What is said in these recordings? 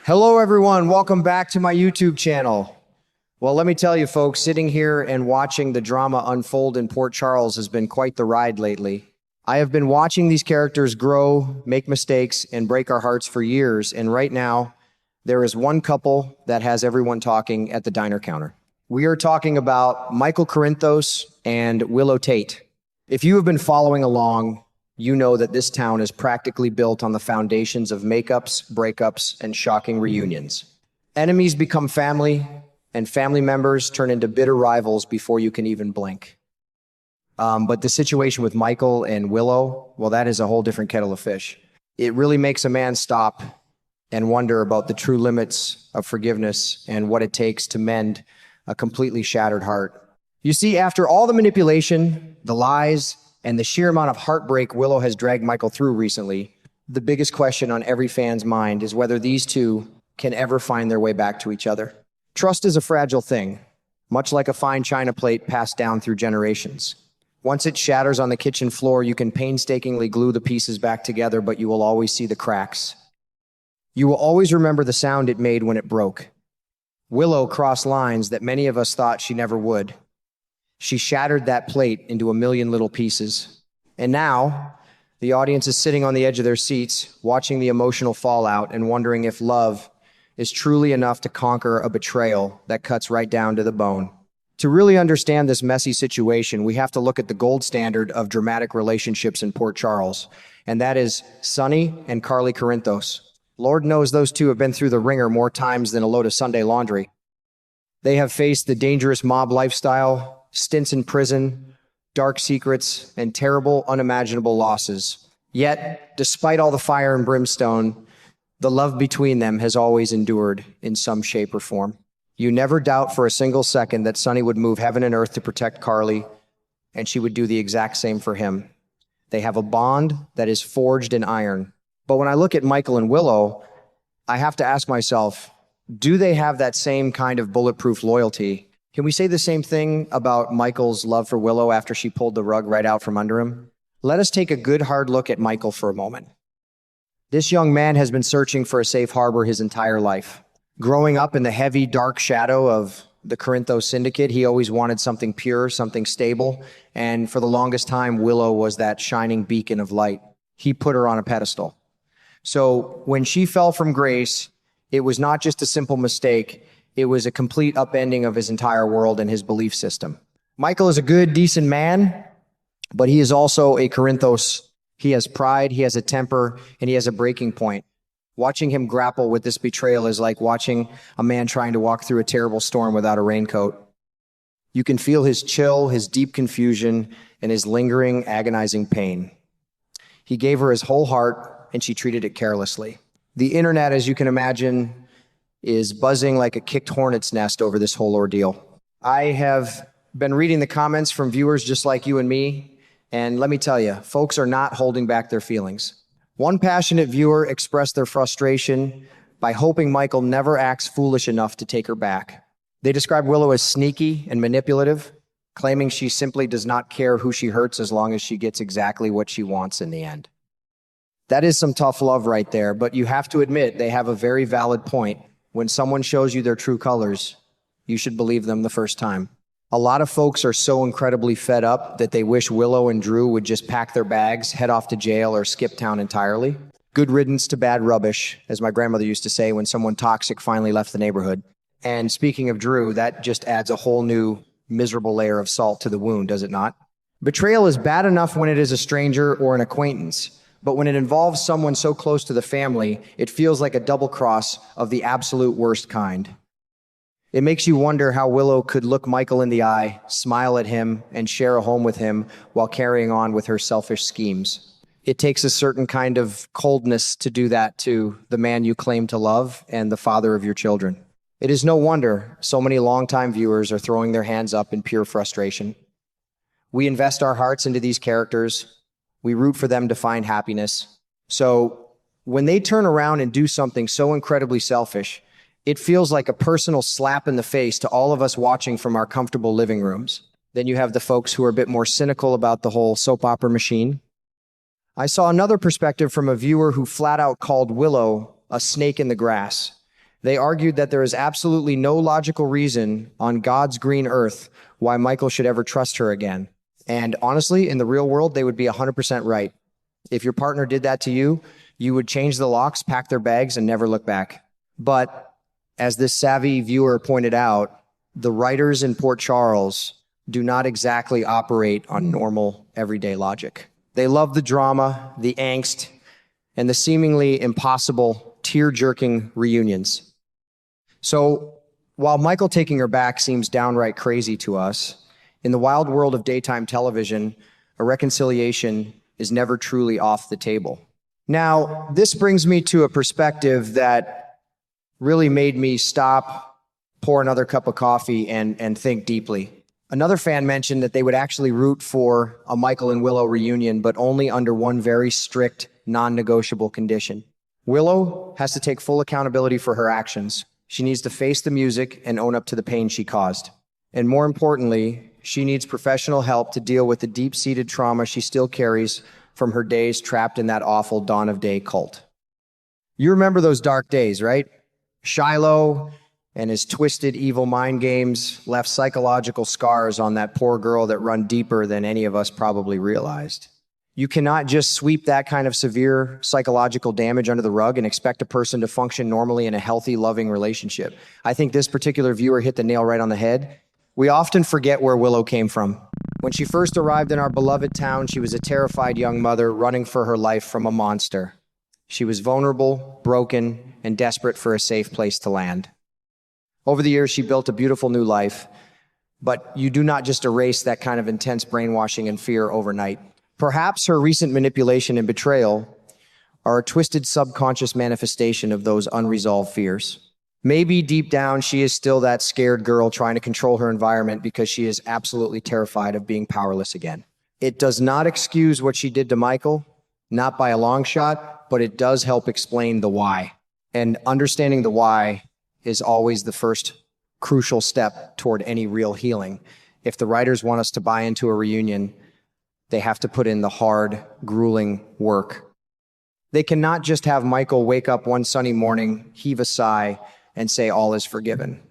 Hello, everyone. Welcome back to my YouTube channel. Well, let me tell you, folks, sitting here and watching the drama unfold in Port Charles has been quite the ride lately. I have been watching these characters grow, make mistakes, and break our hearts for years, and right now, there is one couple that has everyone talking at the diner counter. We are talking about Michael Corinthos and Willow Tate. If you have been following along, you know that this town is practically built on the foundations of makeups, breakups, and shocking reunions. Enemies become family, and family members turn into bitter rivals before you can even blink. But the situation with Michael and Willow, well, that is a whole different kettle of fish. It really makes a man stop and wonder about the true limits of forgiveness and what it takes to mend a completely shattered heart. You see, after all the manipulation, the lies, and the sheer amount of heartbreak Willow has dragged Michael through recently, the biggest question on every fan's mind is whether these two can ever find their way back to each other. Trust is a fragile thing, much like a fine china plate passed down through generations. Once it shatters on the kitchen floor, you can painstakingly glue the pieces back together, but you will always see the cracks. You will always remember the sound it made when it broke. Willow crossed lines that many of us thought she never would. She shattered that plate into a million little pieces. And now, the audience is sitting on the edge of their seats, watching the emotional fallout and wondering if love is truly enough to conquer a betrayal that cuts right down to the bone. To really understand this messy situation, we have to look at the gold standard of dramatic relationships in Port Charles, and that is Sonny and Carly Corinthos. Lord knows those two have been through the ringer more times than a load of Sunday laundry. They have faced the dangerous mob lifestyle, stints in prison, dark secrets, and terrible, unimaginable losses. Yet, despite all the fire and brimstone, the love between them has always endured in some shape or form. You never doubt for a single second that Sonny would move heaven and earth to protect Carly, and she would do the exact same for him. They have a bond that is forged in iron. But when I look at Michael and Willow, I have to ask myself, do they have that same kind of bulletproof loyalty? Can we say the same thing about Michael's love for Willow after she pulled the rug right out from under him? Let us take a good hard look at Michael for a moment. This young man has been searching for a safe harbor his entire life. Growing up in the heavy, dark shadow of the Corinthos syndicate, he always wanted something pure, something stable, and for the longest time, Willow was that shining beacon of light. He put her on a pedestal. So when she fell from grace, it was not just a simple mistake. It was a complete upending of his entire world and his belief system. Michael is a good, decent man, but he is also a Corinthos. He has pride, he has a temper, and he has a breaking point. Watching him grapple with this betrayal is like watching a man trying to walk through a terrible storm without a raincoat. You can feel his chill, his deep confusion, and his lingering, agonizing pain. He gave her his whole heart, and she treated it carelessly. The internet, as you can imagine, is buzzing like a kicked hornet's nest over this whole ordeal. I have been reading the comments from viewers just like you and me, and let me tell you, folks are not holding back their feelings. One passionate viewer expressed their frustration by hoping Michael never acts foolish enough to take her back. They described Willow as sneaky and manipulative, claiming she simply does not care who she hurts as long as she gets exactly what she wants in the end. That is some tough love right there, but you have to admit they have a very valid point. When someone shows you their true colors, you should believe them the first time. A lot of folks are so incredibly fed up that they wish Willow and Drew would just pack their bags, head off to jail, or skip town entirely. Good riddance to bad rubbish, as my grandmother used to say when someone toxic finally left the neighborhood. And speaking of Drew, that just adds a whole new miserable layer of salt to the wound, does it not? Betrayal is bad enough when it is a stranger or an acquaintance. But when it involves someone so close to the family, it feels like a double cross of the absolute worst kind. It makes you wonder how Willow could look Michael in the eye, smile at him, and share a home with him while carrying on with her selfish schemes. It takes a certain kind of coldness to do that to the man you claim to love and the father of your children. It is no wonder so many longtime viewers are throwing their hands up in pure frustration. We invest our hearts into these characters. We root for them to find happiness. So when they turn around and do something so incredibly selfish, it feels like a personal slap in the face to all of us watching from our comfortable living rooms. Then you have the folks who are a bit more cynical about the whole soap opera machine. I saw another perspective from a viewer who flat out called Willow a snake in the grass. They argued that there is absolutely no logical reason on God's green earth why Michael should ever trust her again. And honestly, in the real world, they would be 100% right. If your partner did that to you, you would change the locks, pack their bags, and never look back. But as this savvy viewer pointed out, the writers in Port Charles do not exactly operate on normal, everyday logic. They love the drama, the angst, and the seemingly impossible, tear-jerking reunions. So, while Michael taking her back seems downright crazy to us, in the wild world of daytime television, a reconciliation is never truly off the table. Now, this brings me to a perspective that really made me stop, pour another cup of coffee, and think deeply. Another fan mentioned that they would actually root for a Michael and Willow reunion, but only under one very strict, non-negotiable condition. Willow has to take full accountability for her actions. She needs to face the music and own up to the pain she caused. And more importantly, she needs professional help to deal with the deep-seated trauma she still carries from her days trapped in that awful Dawn of Day cult. You remember those dark days, right? Shiloh and his twisted evil mind games left psychological scars on that poor girl that run deeper than any of us probably realized. You cannot just sweep that kind of severe psychological damage under the rug and expect a person to function normally in a healthy, loving relationship. I think this particular viewer hit the nail right on the head. We often forget where Willow came from. When she first arrived in our beloved town, she was a terrified young mother running for her life from a monster. She was vulnerable, broken, and desperate for a safe place to land. Over the years, she built a beautiful new life, but you do not just erase that kind of intense brainwashing and fear overnight. Perhaps her recent manipulation and betrayal are a twisted subconscious manifestation of those unresolved fears. Maybe deep down, she is still that scared girl trying to control her environment because she is absolutely terrified of being powerless again. It does not excuse what she did to Michael, not by a long shot, but it does help explain the why. And understanding the why is always the first crucial step toward any real healing. If the writers want us to buy into a reunion, they have to put in the hard, grueling work. They cannot just have Michael wake up one sunny morning, heave a sigh, and say all is forgiven.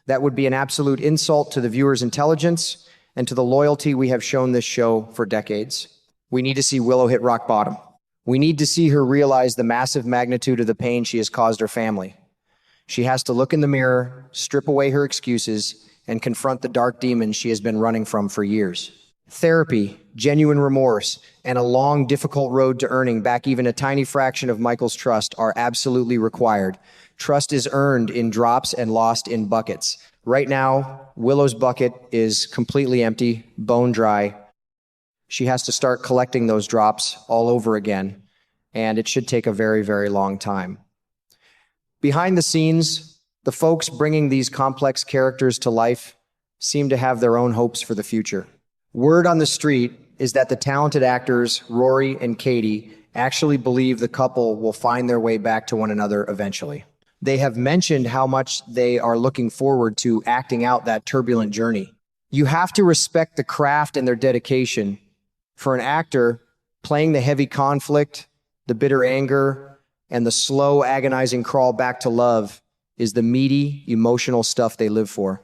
That would be an absolute insult to the viewer's intelligence and to the loyalty we have shown this show for decades. We need to see Willow hit rock bottom. We need to see her realize the massive magnitude of the pain she has caused her family. She has to look in the mirror, strip away her excuses, and confront the dark demons she has been running from for years. Therapy, genuine remorse, and a long, difficult road to earning back even a tiny fraction of Michael's trust are absolutely required. Trust is earned in drops and lost in buckets. Right now, Willow's bucket is completely empty, bone dry. She has to start collecting those drops all over again, and it should take a very, very long time. Behind the scenes, the folks bringing these complex characters to life seem to have their own hopes for the future. Word on the street is that the talented actors, Rory and Katie, actually believe the couple will find their way back to one another eventually. They have mentioned how much they are looking forward to acting out that turbulent journey. You have to respect the craft and their dedication. For an actor, playing the heavy conflict, the bitter anger, and the slow, agonizing crawl back to love is the meaty, emotional stuff they live for.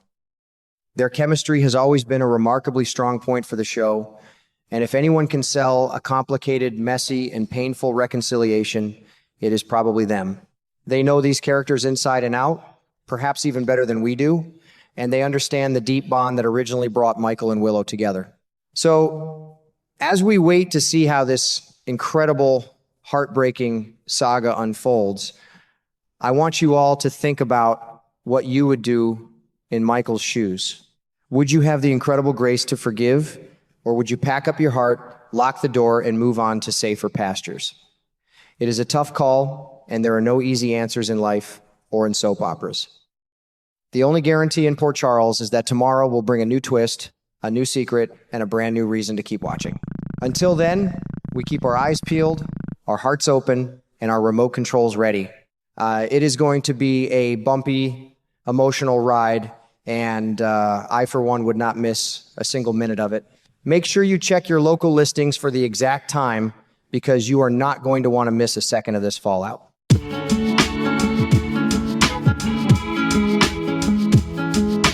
Their chemistry has always been a remarkably strong point for the show, and if anyone can sell a complicated, messy, and painful reconciliation, it is probably them. They know these characters inside and out, perhaps even better than we do, and they understand the deep bond that originally brought Michael and Willow together. So, as we wait to see how this incredible, heartbreaking saga unfolds, I want you all to think about what you would do in Michael's shoes. Would you have the incredible grace to forgive, or would you pack up your heart, lock the door, and move on to safer pastures? It is a tough call, and there are no easy answers in life or in soap operas. The only guarantee in Port Charles is that tomorrow will bring a new twist, a new secret, and a brand new reason to keep watching. Until then, we keep our eyes peeled, our hearts open, and our remote controls ready. It is going to be a bumpy, emotional ride, and I, for one, would not miss a single minute of it. Make sure you check your local listings for the exact time, because you are not going to want to miss a second of this fallout.